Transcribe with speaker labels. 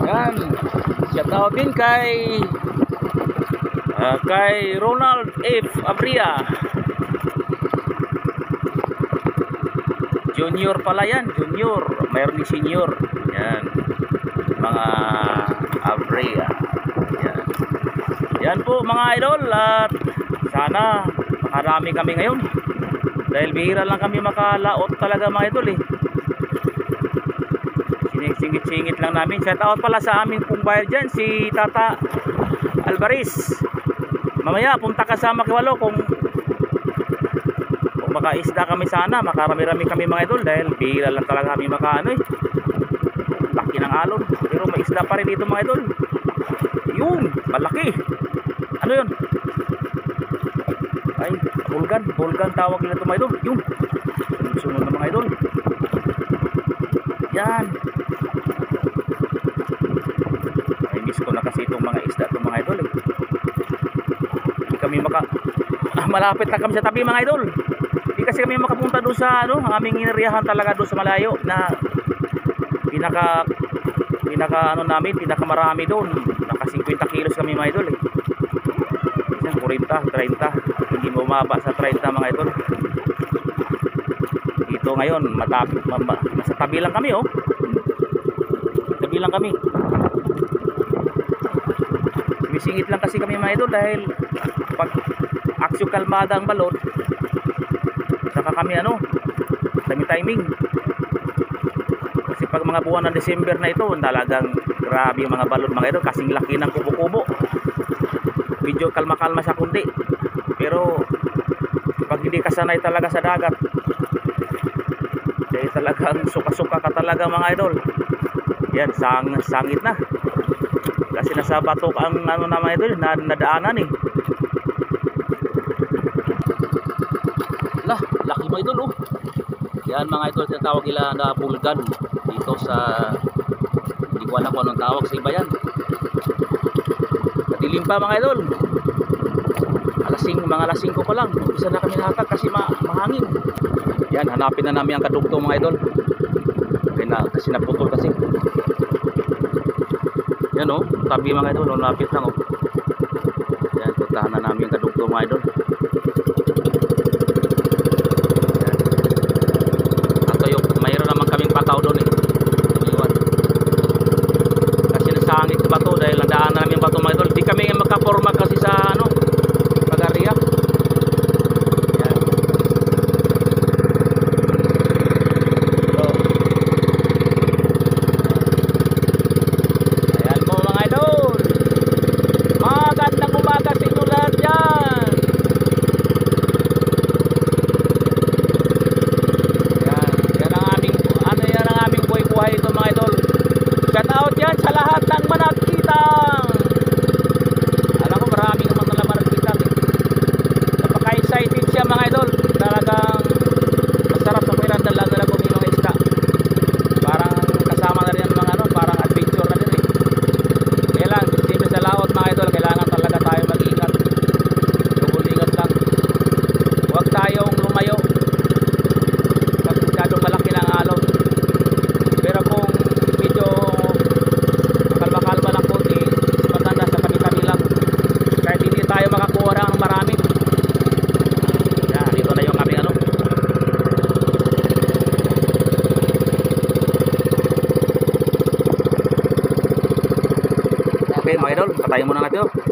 Speaker 1: Yan. Shout out din kay Ronald F. Abria. Junior pala yan, junior. Mayroon din senior. Yan. Mga Abria. Yan. Yan po mga idol, at sana makarami kami ngayon. Dahil bihira lang kami makalaot talaga mga idol eh. Singit-singit lang namin. Shout out pala sa amin pong buyer dyan, si Tata Alvarez. Mamaya punta ka sa Makiwalo kung makaisda kami sana. Makarami-rami kami mga idol dahil bihira lang talaga kami makaano eh. Laki ng alon. Pero may isda pa rin dito mga idol. Yun, malaki. Ano yun? Ay, bulgan tawag nila ito mga idol. Yun, sunod na mga idol. Yan. Ay, miss ko na kasi itong mga isda itong mga idol eh. Hindi kami malapit na kami sa tabi mga idol. Hindi kasi kami makapunta doon sa ano, ang aming ineriyahan talaga doon sa malayo na pinaka ano namin, pinakamarami doon. Naka 50 kilos kami mga idol eh. 40, 30, hindi bumaba sa 30 mga idol. Dito ngayon nasa tabi lang kami oh. Tabi lang kami. Bisingit lang kasi kami mga idol dahil pag aksyon kalmada ang balot, saka kami ano, timing. Kasi pag mga buwan ng December na ito, talagang grabe yung mga balot mga idol, kasing laki ng kubo-kubo. Medyo kalma-kalma sa kundi, pero pag hindi ka sanay talaga sa dagat, dahil talagang suka-suka ka talaga mga idol. Yan, sangit na kasi nasa batok ang ano na mga idol, nadaanan eh. Lah, laki mga idol oh. Yan mga idol, tinatawag nila na bulgan dito sa, hindi ko alam kung anong tawag sa iba yan. Madilim pa mga idol, mga lasing ko pa lang, umpisa na kami nakatag kasi mahangin. Yan, hanapin na namin ang kadugtong mga idol. Kasi naputol kasi. Yan oh, tabi mga idol, lapit lang oh. Yan, puntahan na namin ang kadugtong mga idol. Yan. Ato yung, mayroon naman kaming pataw doon eh. Kasi nasangit ba to dahil nadaan na namin yung bato mga idol. Di kami makaporma kasi sa ano, pag-area. Yan. So, ayan po mga idol. Magandang umaga sa inyo lahat dyan. Yan ang aming, yan ang aming buhay-buhay ito mga idol. Shout out yan sa lahat ng managkitang. Alam ko maraming naman na managkitang eh. Napaka-excited siya mga idol. Talagang masarap sa kailan dalaga na kung mga isda. Parang kasama na rin ang mga ano, parang adventure na din eh. Kaya lang, sino sa laot mga idol, kailangan talaga tayo mag-ingat. Lubul-ingat lang. Huwag tayong lumayo pag masyadong malaki ng alon. Pero kung medyo kalma-kalma lang konti, maganda sa tabi-tabi lang. Kahit hindi tayo makakuha ng marami. Yan, dito na yung aming ano. Okay mga idol, patayin muna natin oh.